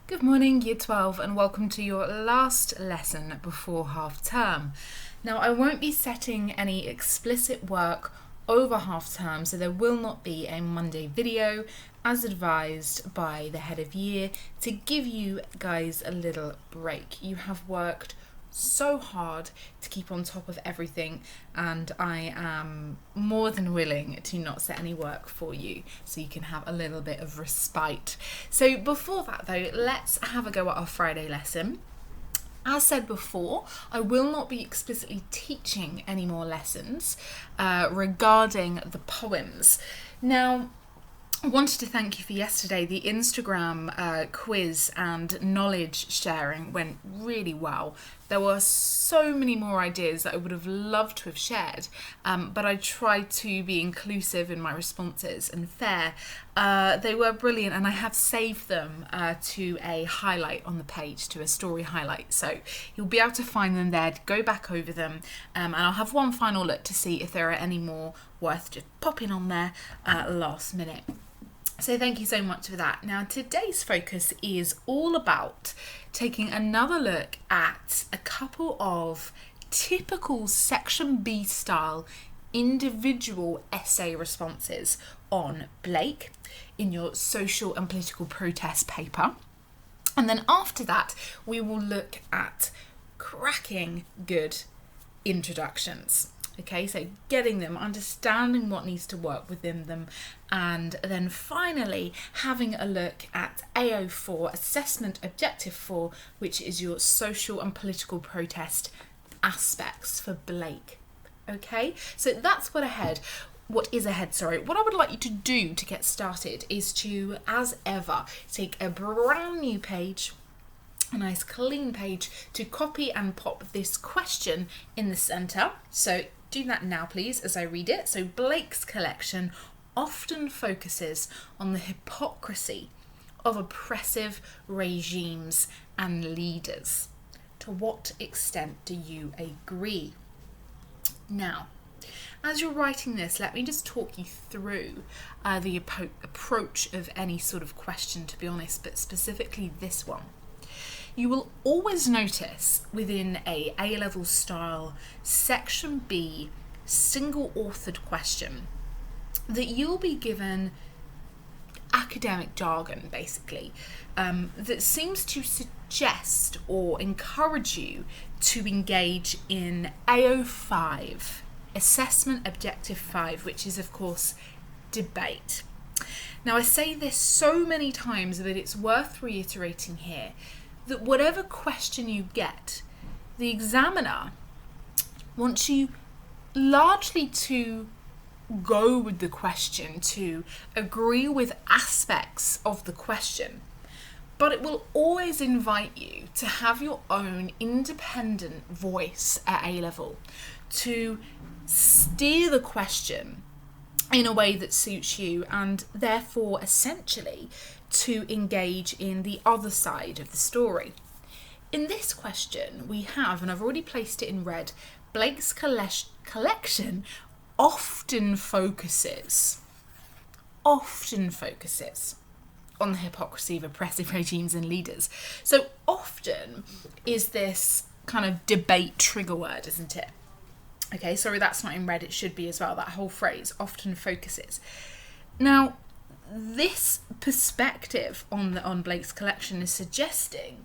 Good morning, Year 12, and welcome to your last lesson before half term. Now, I won't be setting any explicit work over half term, so there will not be a Monday video as advised by the head of year to give you guys a little break. You have worked so hard to keep on top of everything, and I am more than willing to not set any work for you so you can have a little bit of respite. So before that though, let's have a go at our Friday lesson. As said before, I will not be explicitly teaching any more lessons regarding the poems. Now, I wanted to thank you for yesterday. The Instagram quiz and knowledge sharing went really well. There were so many more ideas that I would have loved to have shared, but I tried to be inclusive in my responses and fair. They were brilliant, and I have saved them to a highlight on the page, to a story highlight. So you'll be able to find them there, to go back over them, and I'll have one final look to see if there are any more worth just popping on there last minute. So thank you so much for that. Now, today's focus is all about taking another look at a couple of typical Section B style individual essay responses on Blake in your social and political protest paper. And then after that, we will look at cracking good introductions. Okay, so getting them, understanding what needs to work within them, and then finally having a look at AO4, Assessment Objective 4, which is your social and political protest aspects for Blake. Okay, so that's what is ahead. What I would like you to do to get started is to, as ever, take a brand new page, a nice clean page, to copy and pop this question in the centre. So do that now, please, as I read it. So Blake's collection often focuses on the hypocrisy of oppressive regimes and leaders. To what extent do you agree? Now, as you're writing this, let me just talk you through the approach of any sort of question, to be honest, but specifically this one. You will always notice within a A-level style Section B single authored question that you'll be given academic jargon, basically, that seems to suggest or encourage you to engage in AO5, Assessment Objective 5, which is, of course, debate. Now, I say this so many times that it's worth reiterating here, that whatever question you get, the examiner wants you largely to go with the question, to agree with aspects of the question, but it will always invite you to have your own independent voice at A-level, to steer the question in a way that suits you, and therefore essentially to engage in the other side of the story. In this question we have, and I've already placed it in red, Blake's collection often focuses on the hypocrisy of oppressive regimes and leaders. So often is this kind of debate trigger word, isn't it? Okay, sorry, that's not in red, it should be as well, that whole phrase, often focuses. Now, this perspective on Blake's collection is suggesting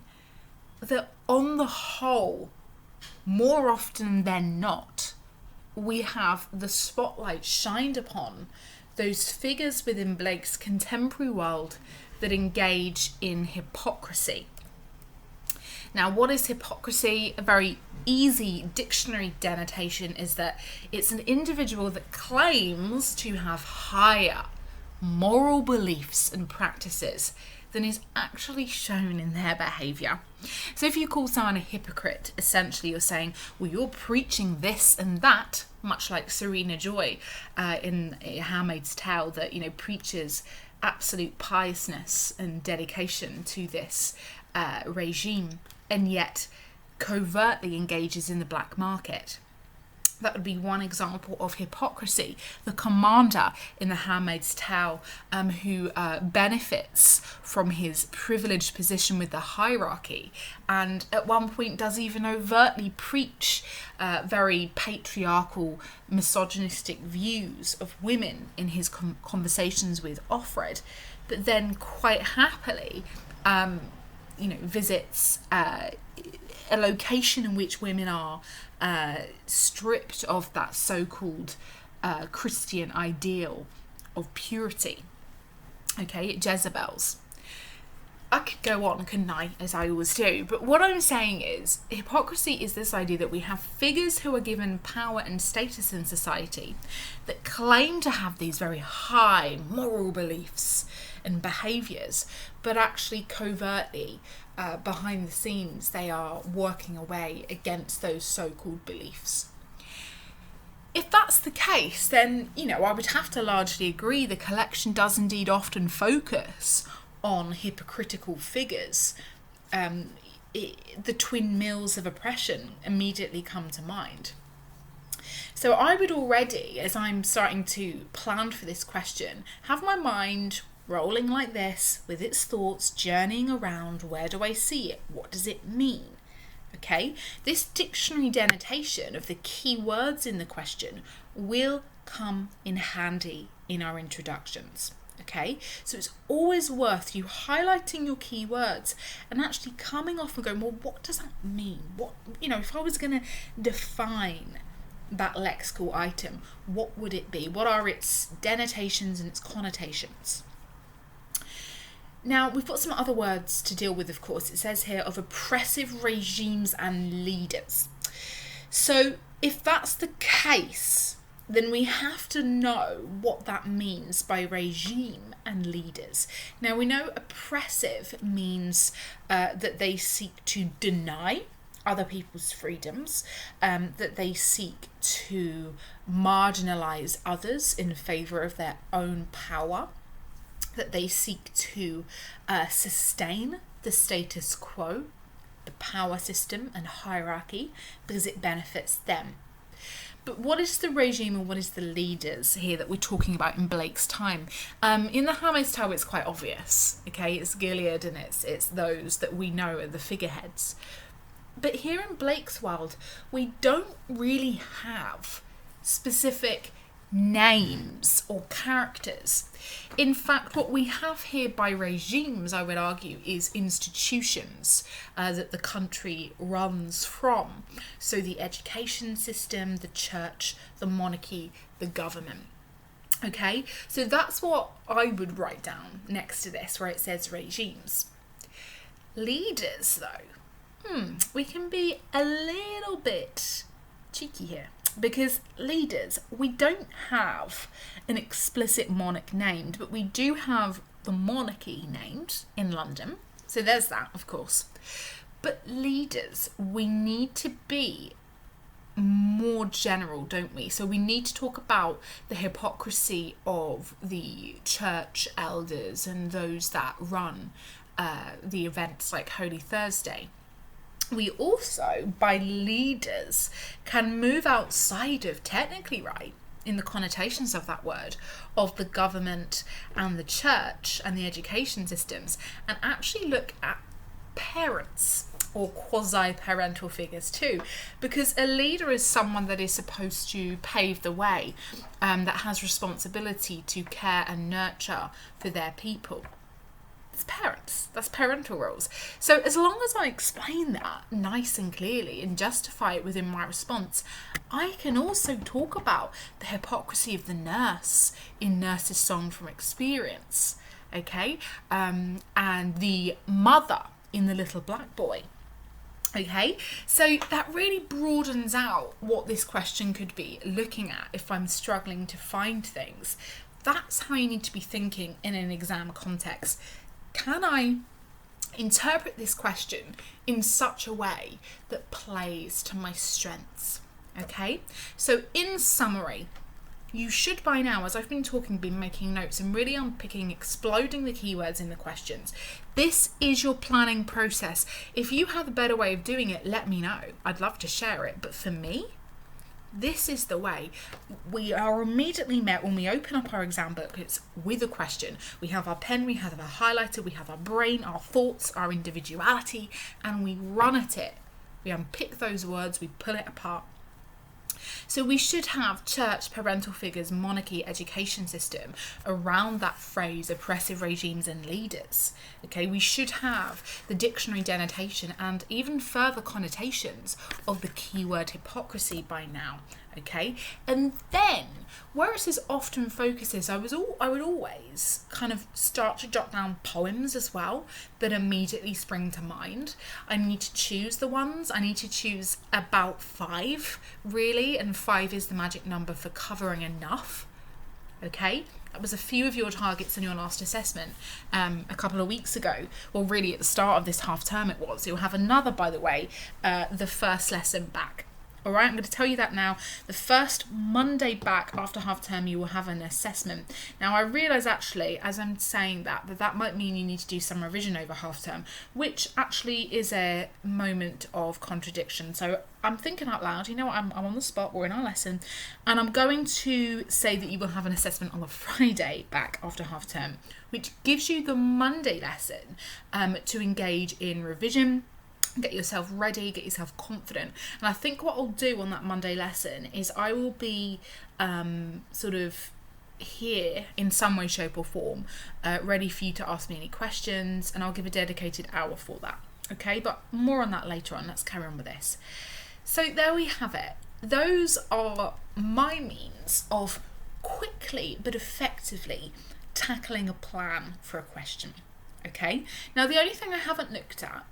that on the whole, more often than not, we have the spotlight shined upon those figures within Blake's contemporary world that engage in hypocrisy. Now, what is hypocrisy? A very easy dictionary denotation is that it's an individual that claims to have higher moral beliefs and practices than is actually shown in their behaviour. So if you call someone a hypocrite, essentially you're saying, well, you're preaching this and that, much like Serena Joy in A Handmaid's Tale, that, preaches absolute piousness and dedication to this regime, and yet covertly engages in the black market. That would be one example of hypocrisy. The commander in The Handmaid's Tale who benefits from his privileged position with the hierarchy, and at one point does even overtly preach very patriarchal, misogynistic views of women in his conversations with Offred, but then quite happily visits a location in which women are stripped of that so-called Christian ideal of purity. Okay, Jezebel's. I could go on, couldn't I, as I always do, but what I'm saying is hypocrisy is this idea that we have figures who are given power and status in society that claim to have these very high moral beliefs and behaviours, but actually covertly behind the scenes they are working away against those so-called beliefs. If that's the case, then I would have to largely agree the collection does indeed often focus on hypocritical figures. The twin mills of oppression immediately come to mind. So I would already, as I'm starting to plan for this question, have my mind rolling like this, with its thoughts journeying around, where do I see it? What does it mean? Okay, this dictionary denotation of the key words in the question will come in handy in our introductions. Okay, so it's always worth you highlighting your key words and actually coming off and going, well, what does that mean? What, if I was going to define that lexical item, what would it be? What are its denotations and its connotations? Now, we've got some other words to deal with, of course. It says here of oppressive regimes and leaders. So if that's the case, then we have to know what that means by regime and leaders. Now, we know oppressive means that they seek to deny other people's freedoms, that they seek to marginalise others in favour of their own power, that they seek to sustain the status quo, the power system and hierarchy, because it benefits them. But what is the regime and what is the leaders here that we're talking about in Blake's time? In The Handmaid's Tale, it's quite obvious. Okay, it's Gilead and it's those that we know are the figureheads. But here in Blake's world, we don't really have specific names or characters. In fact, what we have here by regimes, I would argue, is institutions that the country runs from. So the education system, the church, the monarchy, the government. Okay, so that's what I would write down next to this, where it says regimes. Leaders, though, we can be a little bit cheeky here. Because leaders, we don't have an explicit monarch named, but we do have the monarchy named in London. So there's that, of course. But leaders, we need to be more general, don't we? So we need to talk about the hypocrisy of the church elders and those that run the events like Holy Thursday. We also, by leaders, can move outside of, technically right, in the connotations of that word, of the government and the church and the education systems, and actually look at parents or quasi-parental figures too, because a leader is someone that is supposed to pave the way, that has responsibility to care and nurture for their people. It's parents, that's parental roles. So as long as I explain that nice and clearly and justify it within my response, I can also talk about the hypocrisy of the nurse in Nurse's Song from Experience, okay? And the mother in The Little Black Boy. Okay, so that really broadens out what this question could be looking at if I'm struggling to find things. That's how you need to be thinking in an exam context. Can I interpret this question in such a way that plays to my strengths? Okay, so in summary, you should by now, as I've been talking, be making notes and really unpicking, exploding the keywords in the questions. This is your planning process. If you have a better way of doing it, let me know. I'd love to share it. But for me, This is the way. We are immediately met when we open up our exam book. It's with a question. We have our pen, we have our highlighter, we have our brain, our thoughts, our individuality, and we run at it. We unpick those words, we pull it apart. So we should have church, parental figures, monarchy, education system around that phrase, oppressive regimes and leaders. Okay, we should have the dictionary denotation and even further connotations of the keyword hypocrisy by now. Okay, and then where it says often focuses, I would always kind of start to jot down poems as well that immediately spring to mind. I need to choose the ones. I need to choose about 5 really, and 5 is the magic number for covering enough. Okay, that was a few of your targets in your last assessment a couple of weeks ago. Well, really at the start of this half term it was. You'll have another, by the way, the first lesson back. All right, I'm going to tell you that now. The first Monday back after half term, you will have an assessment. Now, I realise actually, as I'm saying that might mean you need to do some revision over half term, which actually is a moment of contradiction. So I'm thinking out loud, you know what, I'm on the spot, we're in our lesson, and I'm going to say that you will have an assessment on the Friday back after half term, which gives you the Monday lesson to engage in revision, get yourself ready, get yourself confident. And I think what I'll do on that Monday lesson is I will be sort of here in some way, shape or form, ready for you to ask me any questions, and I'll give a dedicated hour for that. Okay, but more on that later on. Let's carry on with this. So there we have it. Those are my means of quickly but effectively tackling a plan for a question. Okay, now the only thing I haven't looked at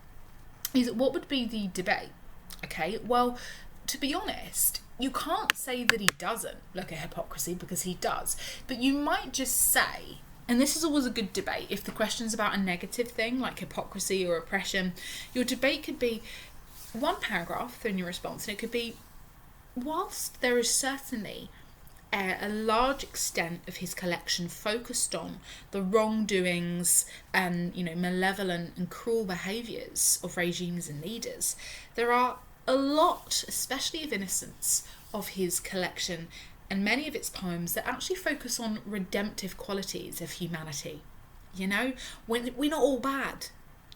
is what would be the debate. Okay, well, to be honest, you can't say that he doesn't look at hypocrisy, because he does, but you might just say, and this is always a good debate, if the question's about a negative thing like hypocrisy or oppression, your debate could be one paragraph in your response, and it could be, whilst there is certainly a large extent of his collection focused on the wrongdoings and, you know, malevolent and cruel behaviours of regimes and leaders, there are a lot, especially of innocence, of his collection and many of its poems that actually focus on redemptive qualities of humanity. You know, when we're not all bad,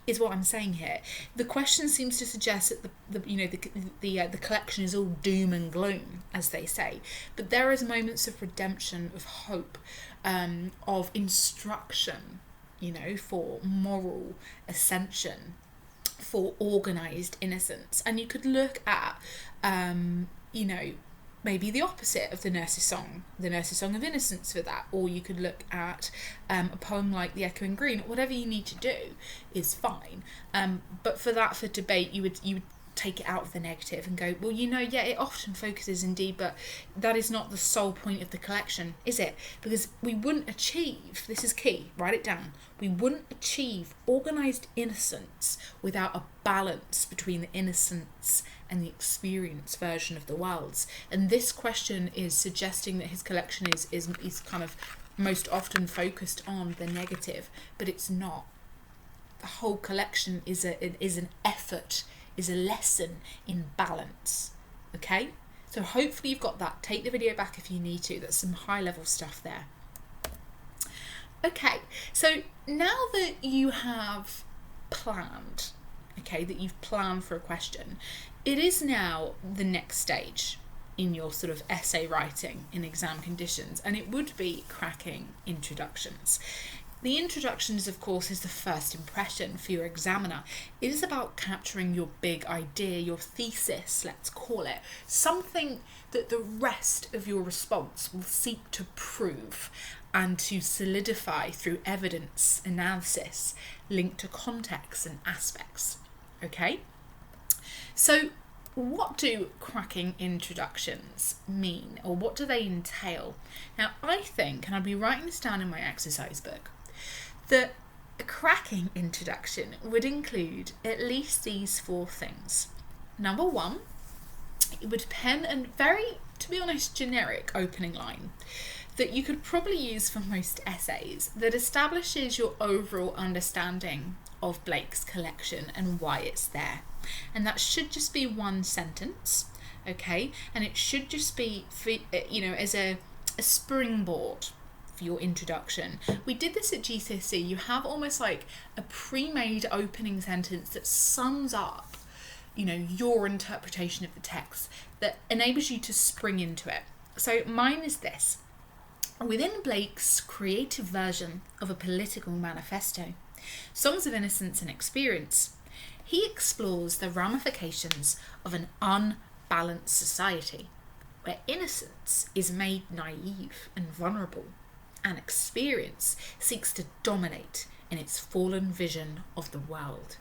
is what I'm saying here. The question seems to suggest that the collection is all doom and gloom, as they say, but there is moments of redemption, of hope, of instruction, you know, for moral ascension, for organised innocence. And you could look at, you know, maybe the opposite of the Nurse's Song of Innocence for that, or you could look at a poem like The Echoing Green. Whatever you need to do is fine, but for debate you would take it out of the negative and go, well, you know, yeah, it often focuses indeed, but that is not the sole point of the collection, is it? Because we wouldn't achieve, this is key, write it down, we wouldn't achieve organised innocence without a balance between the innocence and the experience version of the worlds. And this question is suggesting that his collection is kind of most often focused on the negative, but it's not. The whole collection is an effort, is a lesson in balance. Okay, so hopefully you've got that. Take the video back if you need to. That's some high level stuff there. Okay, so now that you have planned, that you've planned for a question, it is now the next stage in your sort of essay writing in exam conditions, and it would be cracking introductions. The introductions, of course, is the first impression for your examiner. It is about capturing your big idea, your thesis, let's call it, something that the rest of your response will seek to prove and to solidify through evidence analysis linked to context and aspects. Okay? So what do cracking introductions mean, or what do they entail? Now, I think, and I'll be writing this down in my exercise book, that a cracking introduction would include at least these 4 things. Number 1, it would pen a very, to be honest, generic opening line that you could probably use for most essays that establishes your overall understanding of Blake's collection and why it's there. And that should just be 1 sentence, okay? And it should just be, as a springboard for your introduction. We did this at GCSE. You have almost like a pre-made opening sentence that sums up, your interpretation of the text, that enables you to spring into it. So mine is this. Within Blake's creative version of a political manifesto, Songs of Innocence and Experience, he explores the ramifications of an unbalanced society where innocence is made naive and vulnerable, and experience seeks to dominate in its fallen vision of the world.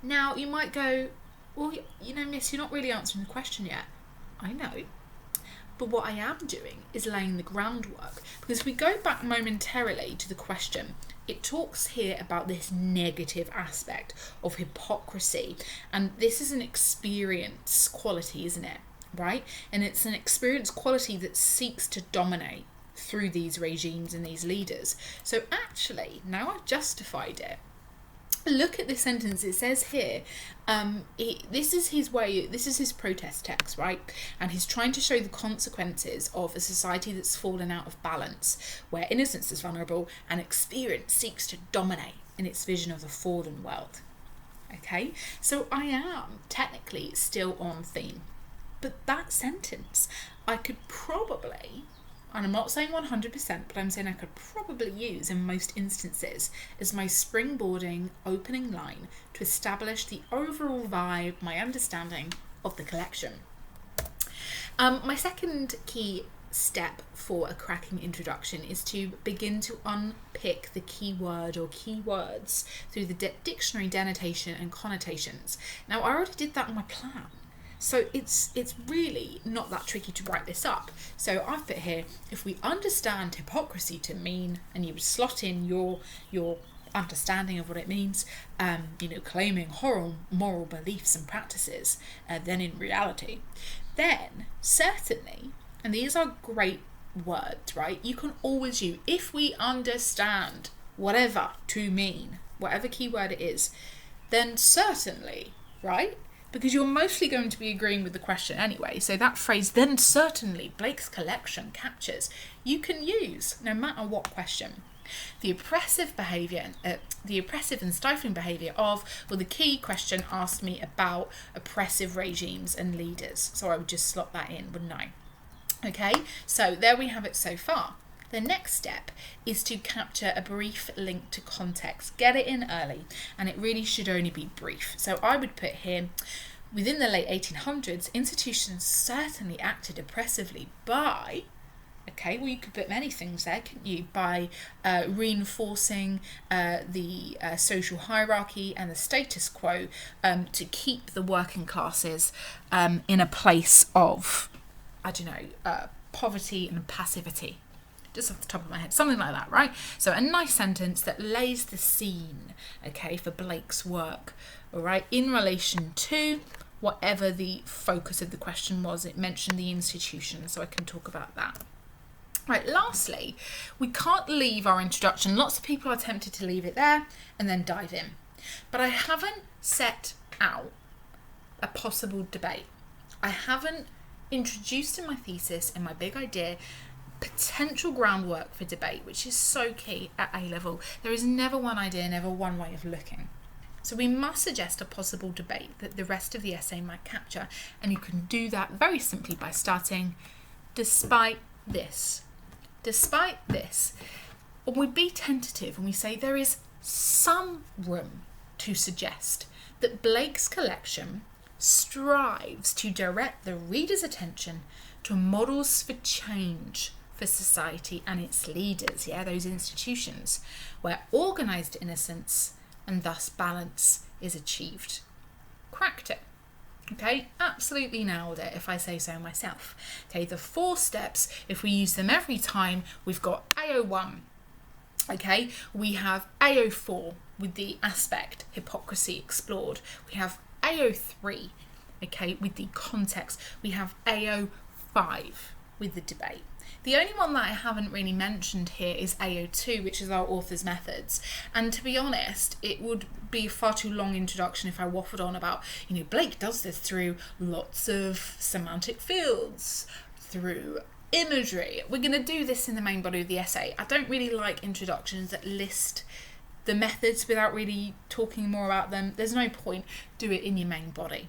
Now, you might go, well, miss, you're not really answering the question yet. I know. But what I am doing is laying the groundwork, because if we go back momentarily to the question, it talks here about this negative aspect of hypocrisy. And this is an experience quality, isn't it? Right? And it's an experience quality that seeks to dominate through these regimes and these leaders. So actually, now I've justified it. Look at this sentence. It says here, this is his protest text, right? And he's trying to show the consequences of a society that's fallen out of balance, where innocence is vulnerable and experience seeks to dominate in its vision of the fallen world. Okay, so I am technically still on theme, but that sentence I could probably, and I'm not saying 100%, but I'm saying I could probably use in most instances as my springboarding opening line to establish the overall vibe, my understanding of the collection. My second key step for a cracking introduction is to begin to unpick the keyword or keywords through the dictionary denotation and connotations. Now, I already did that in my plan. So it's really not that tricky to write this up. So I've put here, if we understand hypocrisy to mean, and you would slot in your understanding of what it means, claiming horrible moral beliefs and practices, then in reality, then certainly, and these are great words, right? You can always use, if we understand whatever to mean, whatever keyword it is, then certainly, right? Because you're mostly going to be agreeing with the question anyway. So that phrase, then certainly, Blake's collection captures, you can use no matter what question. The oppressive and stifling behaviour of, the key question asked me about oppressive regimes and leaders. So I would just slot that in, wouldn't I? Okay, so there we have it so far. The next step is to capture a brief link to context. Get it in early, and it really should only be brief. So I would put here, within the late 1800s, institutions certainly acted oppressively by, you could put many things there, couldn't you? By reinforcing the social hierarchy and the status quo to keep the working classes in a place of, poverty and passivity. Just off the top of my head, something like that, right? So a nice sentence that lays the scene, for Blake's work, all right, in relation to whatever the focus of the question was. It mentioned the institution, so I can talk about that. Right, lastly, we can't leave our introduction. Lots of people are tempted to leave it there and then dive in. But I haven't set out a possible debate. I haven't introduced in my thesis, in my big idea, potential groundwork for debate, which is so key at A level. There is never one idea, never one way of looking. So we must suggest a possible debate that the rest of the essay might capture, and you can do that very simply by starting, despite this. Despite this, when we be tentative and we say there is some room to suggest that Blake's collection strives to direct the reader's attention to models for change for society and its leaders, those institutions, where organised innocence and thus balance is achieved. Cracked it. Okay, absolutely nailed it if I say so myself. Okay, the 4 steps, if we use them every time, we've got AO1. Okay, we have AO4 with the aspect hypocrisy explored. We have AO3, with the context. We have AO5 with the debate. The only one that I haven't really mentioned here is AO2, which is our author's methods. And to be honest, it would be a far too long introduction if I waffled on about, Blake does this through lots of semantic fields, through imagery. We're going to do this in the main body of the essay. I don't really like introductions that list the methods without really talking more about them. There's no point. Do it in your main body.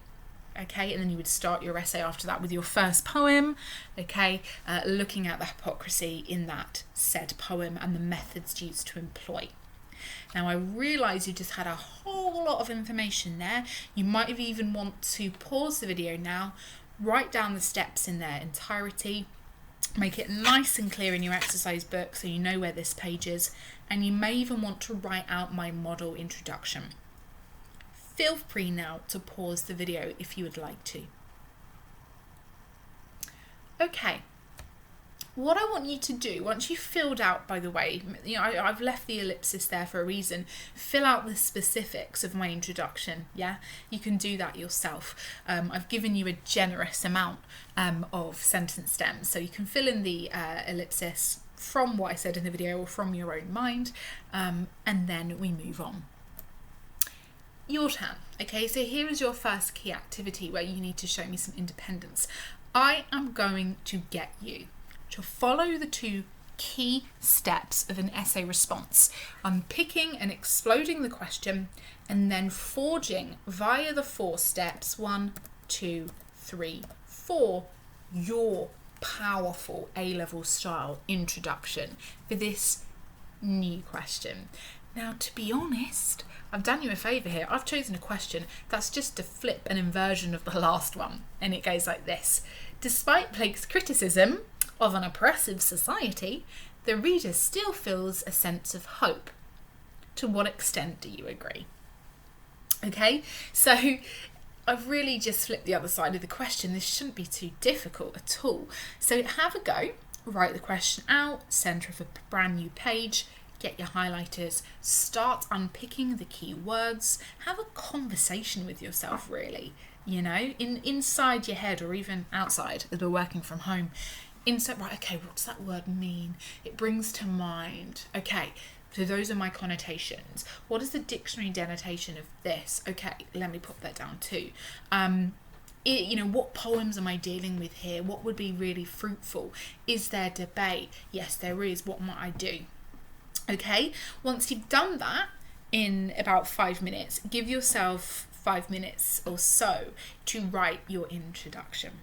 Okay, and then you would start your essay after that with your first poem, okay, looking at the hypocrisy in that said poem and the methods used to employ. Now, I realise you just had a whole lot of information there. You might have even want to pause the video now, write down the steps in their entirety, make it nice and clear in your exercise book so you know where this page is, and you may even want to write out my model introduction. Feel free now to pause the video if you would like to. Okay, what I want you to do, once you've filled out, by the way, I've left the ellipsis there for a reason, fill out the specifics of my introduction, yeah? You can do that yourself. I've given you a generous amount of sentence stems, so you can fill in the ellipsis from what I said in the video or from your own mind, and then we move on. Your turn. Okay, so here is your first key activity where you need to show me some independence. I am going to get you to follow the 2 key steps of an essay response, unpicking and exploding the question, and then forging via the 4 steps, 1, 2, 3, 4, your powerful A-level style introduction for this new question. Now, to be honest, I've done you a favour here. I've chosen a question that's just a flip and inversion of the last one. And it goes like this. Despite Blake's criticism of an oppressive society, the reader still feels a sense of hope. To what extent do you agree? Okay, so I've really just flipped the other side of the question. This shouldn't be too difficult at all. So have a go, write the question out, centre of a brand new page, get your highlighters, start unpicking the key words, have a conversation with yourself really, inside your head or even outside as we're working from home. Inside, right, okay, what does that word mean? It brings to mind, okay, so those are my connotations. What is the dictionary denotation of this? Okay, let me put that down too. What poems am I dealing with here? What would be really fruitful? Is there debate? Yes, there is. What might I do? Okay, once you've done that in about 5 minutes, give yourself 5 minutes or so to write your introduction.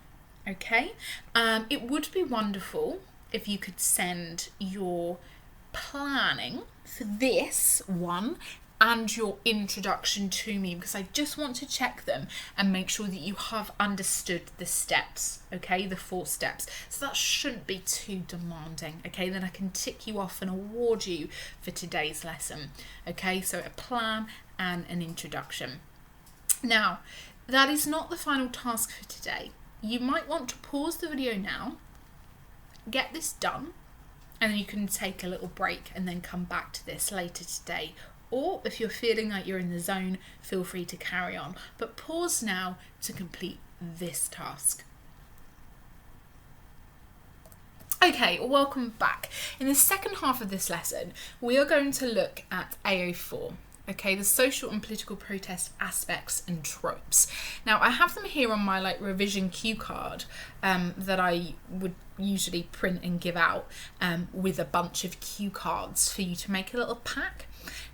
Okay, it would be wonderful if you could send your planning for this one and your introduction to me, because I just want to check them and make sure that you have understood the steps, okay, the 4 steps. So that shouldn't be too demanding, okay, then I can tick you off and award you for today's lesson, okay, so a plan and an introduction. Now, that is not the final task for today. You might want to pause the video now, get this done, and then you can take a little break and then come back to this later today. Or if you're feeling like you're in the zone, feel free to carry on. But pause now to complete this task. Okay, welcome back. In the second half of this lesson, we are going to look at AO4. Okay, the social and political protest aspects and tropes. Now, I have them here on my revision cue card that I would usually print and give out with a bunch of cue cards for you to make a little pack.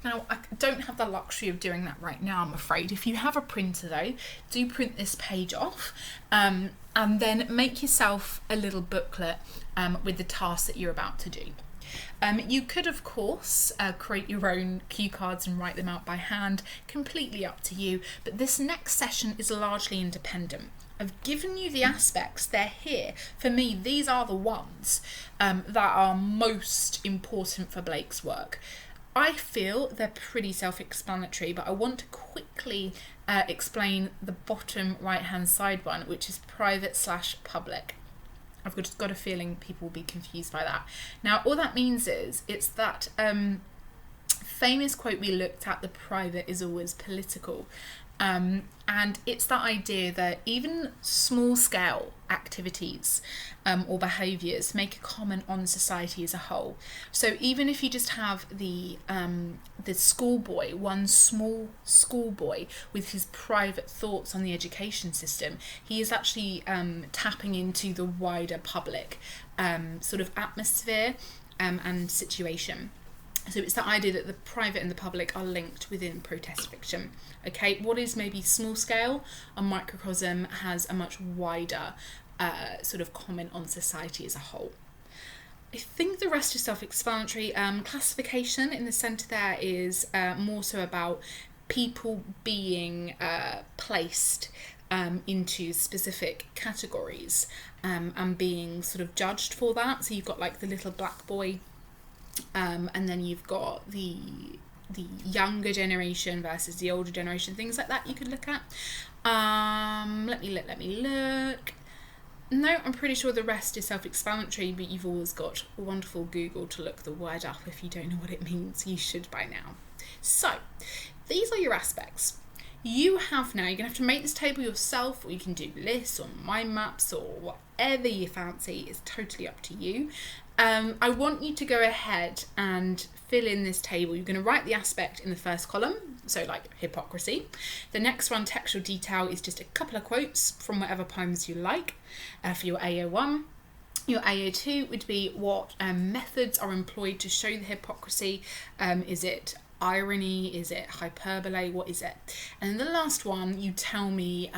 Now, I don't have the luxury of doing that right now, I'm afraid. If you have a printer though, do print this page off and then make yourself a little booklet with the tasks that you're about to do. You could, of course, create your own cue cards and write them out by hand, completely up to you, but this next session is largely independent. I've given you the aspects, they're here. For me, these are the ones that are most important for Blake's work. I feel they're pretty self-explanatory, but I want to quickly explain the bottom right-hand side one, which is private/public. I've just got a feeling people will be confused by that. Now, all that means is it's that famous quote we looked at, the private is always political. And it's that idea that even small scale activities or behaviours make a comment on society as a whole. So even if you just have the schoolboy, one small schoolboy with his private thoughts on the education system, he is actually tapping into the wider public sort of atmosphere and situation. So it's the idea that the private and the public are linked within protest fiction. Okay, what is maybe small scale, a microcosm has a much wider sort of comment on society as a whole. I think the rest is self-explanatory. Classification in the centre there is more so about people being placed into specific categories and being sort of judged for that. So you've got like the little black boy, and then you've got the younger generation versus the older generation, things like that you could look at. Let me look. No, I'm pretty sure the rest is self-explanatory, but you've always got a wonderful Google to look the word up if you don't know what it means. You should by now. So these are your aspects. You have now, you're going to have to make this table yourself, or you can do lists or mind maps or whatever you fancy. It's totally up to you. I want you to go ahead and fill in this table. You're going to write the aspect in the first column, so like hypocrisy. The next one, textual detail, is just a couple of quotes from whatever poems you like for your AO1. Your AO2 would be what methods are employed to show the hypocrisy. Is it irony? Is it hyperbole? What is it? And then the last one, you tell me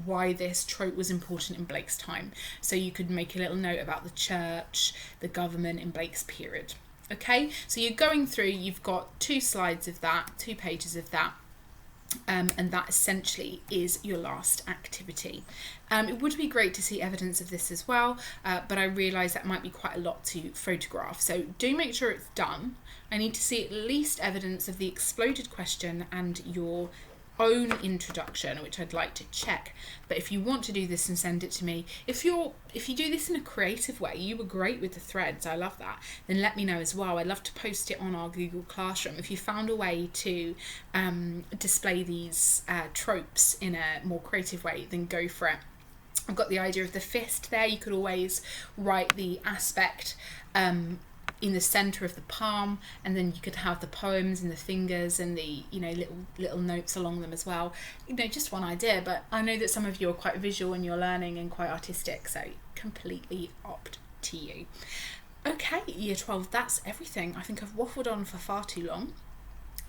why this trope was important in Blake's time. So you could make a little note about the church, the government in Blake's period. Okay, so you're going through, you've got 2 slides of that, 2 pages of that. And that essentially is your last activity. It would be great to see evidence of this as well, but I realise that might be quite a lot to photograph. So do make sure it's done. I need to see at least evidence of the exploded question and your own introduction, which I'd like to check. But if you want to do this and send it to me, if you do this in a creative way, you were great with the threads, I love that, then let me know as well. I'd love to post it on our Google Classroom. If you found a way to display these tropes in a more creative way, then go for it. I've got the idea of the fist there. You could always write the aspect in the centre of the palm, and then you could have the poems in the fingers and the little notes along them as well. Just one idea, but I know that some of you are quite visual in your learning and quite artistic, so completely up to you. Okay, year 12, that's everything. I think I've waffled on for far too long.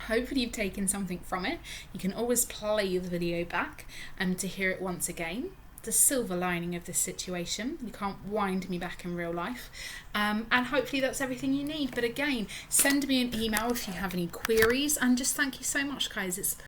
Hopefully you've taken something from it. You can always play the video back to hear it once again. The silver lining of this situation, you can't wind me back in real life, and hopefully that's everything you need. But again, send me an email if you have any queries, and just thank you so much, guys. It's